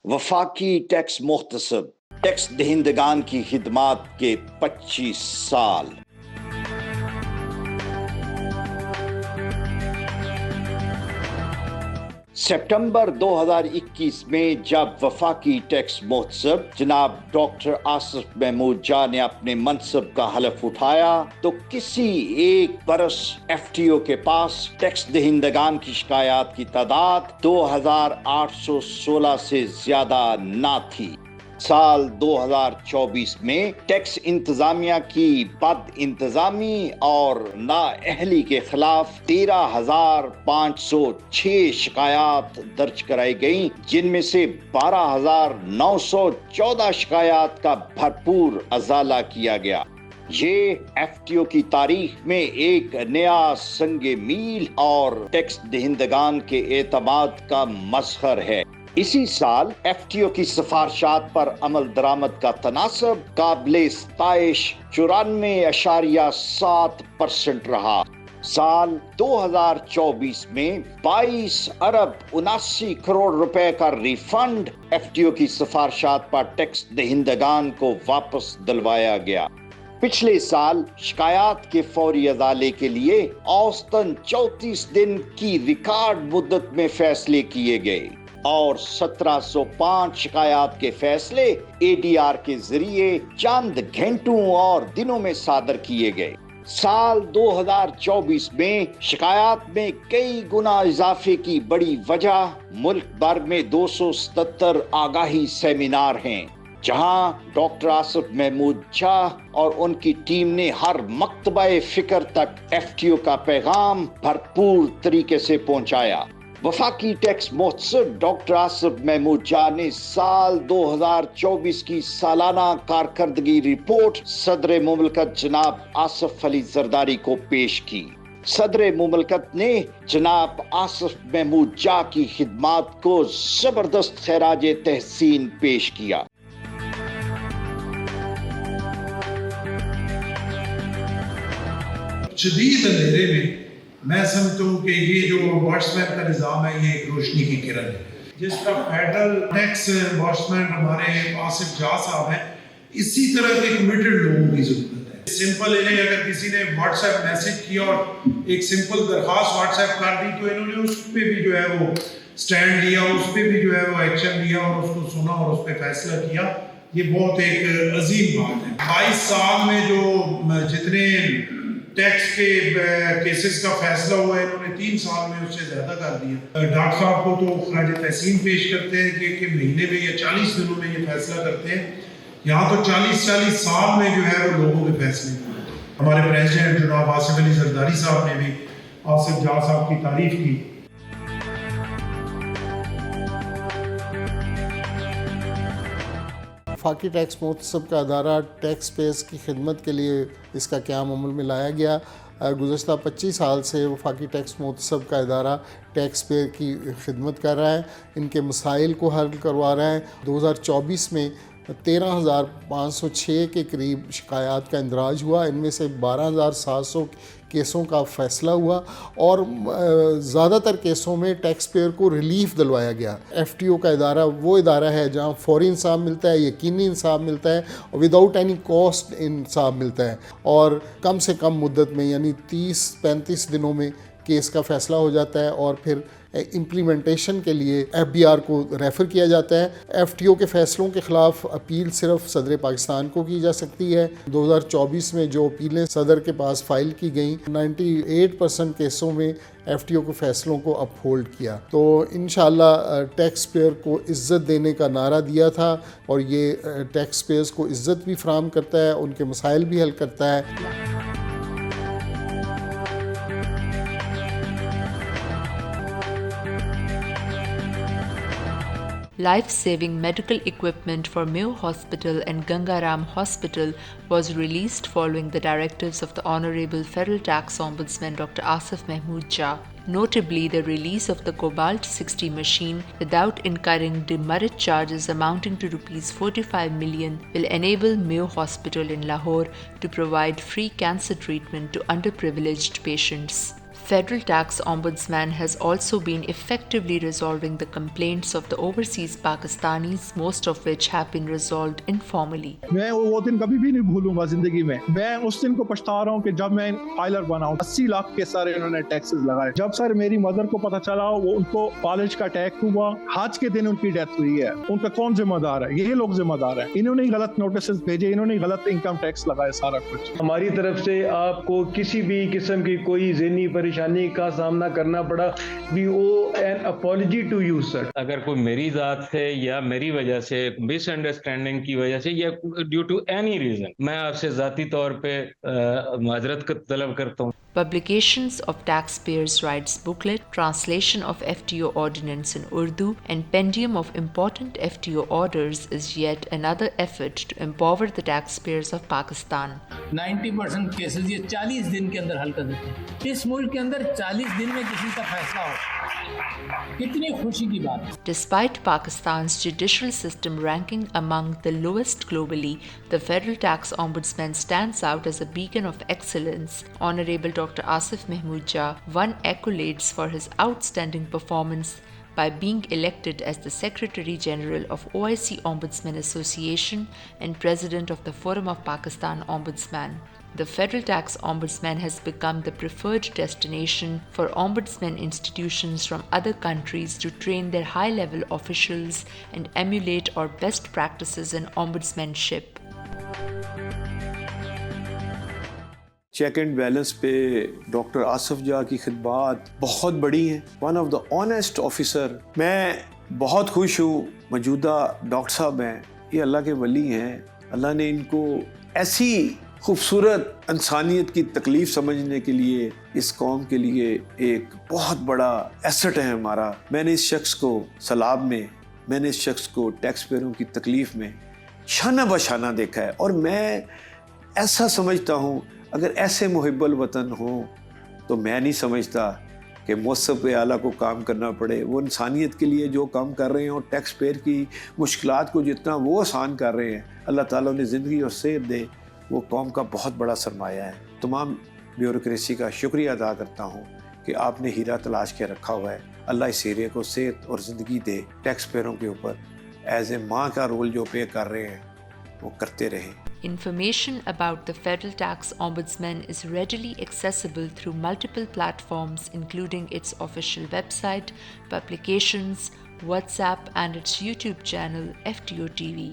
وفاقی ٹیکس محتسب ٹیکس دہندگان کی خدمات کے 25 سال۔ سپٹمبر 2021 میں جب وفاقی ٹیکس محتسب جناب ڈاکٹر آصف محمود جا نے اپنے منصب کا حلف اٹھایا تو کسی ایک برس ایف ٹی او کے پاس ٹیکس دہندگان کی شکایات کی تعداد 2816 سے زیادہ نہ تھی۔ سال 2024 میں ٹیکس انتظامیہ کی بد انتظامی اور نااہلی کے خلاف 13,506 شکایات درج کرائی گئیں، جن میں سے 12,914 شکایات کا بھرپور ازالہ کیا گیا۔ یہ ایف ٹی او کی تاریخ میں ایک نیا سنگ میل اور ٹیکس دہندگان کے اعتماد کا مظہر ہے۔ اسی سال ایف ٹی او کی سفارشات پر عمل درآمد کا تناسب قابل ستائش 94.7% رہا۔ سال 2024 میں 22.79 ارب روپے کا ریفنڈ ایف ٹی او کی سفارشات پر ٹیکس دہندگان کو واپس دلوایا گیا۔ پچھلے سال شکایات کے فوری ازالے کے لیے اوسطاً 34 دن کی ریکارڈ مدت میں فیصلے کیے گئے اور 1705 شکایات کے فیصلے اے ڈی آر کے ذریعے چند گھنٹوں اور دنوں میں صادر کیے گئے۔ سال 2024 میں شکایات میں کئی گنا اضافے کی بڑی وجہ ملک بھر میں 277 آگاہی سیمینار ہیں، جہاں ڈاکٹر آصف محمود جا اور ان کی ٹیم نے ہر مکتبہ فکر تک ایف ٹی او کا پیغام بھرپور طریقے سے پہنچایا۔ وفاقی ٹیکس محتسب ڈاکٹر آصف محمود جا نے سال 2024 کی سالانہ کارکردگی رپورٹ صدر مملکت جناب آصف علی زرداری کو پیش کی۔ صدر مملکت نے جناب آصف محمود جا کی خدمات کو زبردست خراج تحسین پیش کیا۔ شدید اندھیرے میں میں سمجھتا ہوں کہ یہ جو واٹس مین کا نظام ہے یہ ایک روشنی کی کرن ہے، جس کا فیڈرل ٹیکس واٹس مین ہمارے آصف جا صاحب ہیں۔ اسی طرح کے کمیٹڈ لوگوں کی ضرورت ہے۔ سمپل انہیں اگر کسی نے واٹس ایپ میسج کیا اور ایک سمپل درخواست واٹس ایپ کر دی تو انہوں نے اس پہ بھی جو ہے وہ سٹینڈ لیا، اس پہ بھی جو ہے وہ ایکشن لیا اور اس کو سنا اور اس پہ فیصلہ کیا۔ یہ بہت ایک عظیم بات ہے۔ 22 سال میں جو جتنے ٹیکس کے کیسز کا فیصلہ ہوا ہے، انہوں نے 3 سال میں اس سے زیادہ کر دیا۔ ڈاکٹر صاحب کو تو خراج تحسین پیش کرتے ہیں کہ مہینے میں یا 40 دنوں میں یہ فیصلہ کرتے ہیں، یہاں تو 40 سال میں جو ہے وہ لوگوں کے فیصلے ہوئے۔ ہمارے پریزیڈنٹ جناب آصف علی زرداری صاحب نے بھی آصف جا صاحب کی تعریف کی۔ وفاقی ٹیکس محتسب کا ادارہ ٹیکس پیئرز کی خدمت کے لیے اس کا قیام عمل میں لایا گیا۔ گزشتہ 25 سال سے وفاقی ٹیکس محتسب کا ادارہ ٹیکس پیئر کی خدمت کر رہا ہے، ان کے مسائل کو حل کروا رہا ہے۔ 2024 میں 13,506 کے قریب شکایات کا اندراج ہوا، ان میں سے 12,700 کیسوں کا فیصلہ ہوا اور زیادہ تر کیسوں میں ٹیکس پیئر کو ریلیف دلوایا گیا۔ ایف ٹی او کا ادارہ وہ ادارہ ہے جہاں فوری انصاف ملتا ہے، یقینی انصاف ملتا ہے اور وداؤٹ اینی کاسٹ انصاف ملتا ہے، اور کم سے کم مدت میں یعنی 30-35 دنوں میں کیس کا فیصلہ ہو جاتا ہے اور پھر امپلیمنٹیشن کے لیے ایف بی آر کو ریفر کیا جاتا ہے۔ ایف ٹی او کے فیصلوں کے خلاف اپیل صرف صدر پاکستان کو کی جا سکتی ہے۔ 2024 میں جو اپیلیں صدر کے پاس فائل کی گئیں، 98% کیسوں میں ایف ٹی او کے فیصلوں کو اپ ہولڈ کیا۔ تو انشاءاللہ ٹیکس پیئر کو عزت دینے کا نعرہ دیا تھا اور یہ ٹیکس پیئرز کو عزت بھی فراہم کرتا ہے، ان کے مسائل بھی حل کرتا ہے۔ Life-saving medical equipment for Mayo Hospital and Gangaram Hospital was released following the directives of the Honorable Federal Tax Ombudsman Dr. Asif Mahmood Jha. Notably, the release of the Cobalt 60 machine without incurring demerit charges amounting to ₹45 million will enable Mayo Hospital in Lahore to provide free cancer treatment to underprivileged patients. Federal Tax Ombudsman has also been effectively resolving the complaints of the overseas Pakistanis, most of which have been resolved informally. میں وہ دن کبھی بھی نہیں بھولوں گا زندگی میں. میں اس دن کو پچھتا رہا ہوں کہ جب میں فائلر بنا ہوں. 80 لاکھ کے سارے انہوں نے ٹیکسز لگائے. جب سر میری مدر کو پتا چلا وہ ان کو فالج کا اٹیک ہوا, حج کے دن ان کی ڈیتھ ہوئی ہے, ان کا کون ذمہ دار ہے؟ یہ لوگ ذمہ دار ہیں. انہوں نے غلط نوٹسز بھیجے, انہوں نے غلط انکم ٹیکس لگائے, سارا کچھ. ہماری طرف سے آپ کو کسی بھی قسم کی کوئی ذہنی پریشانی کا سامنا کرنا پڑا, we owe an apology to you sir. اگر کوئی میری ذات سے یا میری وجہ سے مس انڈرسٹینڈنگ کی وجہ سے یا ڈیو ٹو اینی ریزن, میں آپ سے ذاتی طور پہ معذرت طلب کرتا ہوں. Publications of Taxpayers' Rights Booklet, translation of FTO Ordinance in Urdu, and pendium of important FTO orders is yet another effort to empower the taxpayers of Pakistan. 90% cases یہ 40 دن کے اندر حل کر دیتے ہیں. اس ملک کے اندر 40 دن میں کسی کا فیصلہ ہو, کتنی خوشی کی بات ہے. Despite Pakistan's judicial system ranking among the lowest globally, the Federal Tax Ombudsman stands out as a beacon of excellence. Honorable Dr. Asif Mahmood Jah won accolades for his outstanding performance by being elected as the Secretary General of OIC Ombudsman Association and President of the Forum of Pakistan Ombudsman. The Federal Tax Ombudsman has become the preferred destination for ombudsman institutions from other countries to train their high-level officials and emulate our best practices in ombudsmanship. Check and balance پہ doctor Asif جا کی خدمات بہت بڑی ہیں. One of the honest officer. میں بہت خوش ہوں موجودہ ڈاکٹر صاحب ہیں, یہ اللہ کے ولی ہیں. اللہ نے ان کو ایسی خوبصورت انسانیت کی تکلیف سمجھنے کے لیے, اس قوم کے لیے ایک بہت بڑا ایسٹ ہے ہمارا. میں نے اس شخص کو سیلاب میں, میں نے اس شخص کو ٹیکس پیئروں کی تکلیف میں شانہ بشانہ دیکھا ہے. اور میں ایسا سمجھتا ہوں اگر ایسے محب الوطن ہوں تو میں نہیں سمجھتا کہ مؤسسہ اعلیٰ کو کام کرنا پڑے. وہ انسانیت کے لیے جو کام کر رہے ہیں اور ٹیکس پیئر کی مشکلات کو جتنا وہ آسان کر رہے ہیں, اللہ تعالیٰ نے زندگی اور صحت دے, وہ قوم کا بہت بڑا سرمایہ ہے. تمام بیوروکریسی کا شکریہ ادا کرتا ہوں کہ آپ نے ہیرا تلاش کے رکھا ہوا ہے. اللہ اس ہیرے کو صحت اور زندگی دے. ٹیکس پیئروں کے اوپر ایز اے ماں کا رول جو پے کر رہے ہیں وہ کرتے رہیں. Information about the Federal Tax Ombudsman is readily accessible through multiple platforms, including its official website, publications, WhatsApp, and its YouTube channel, FTO TV.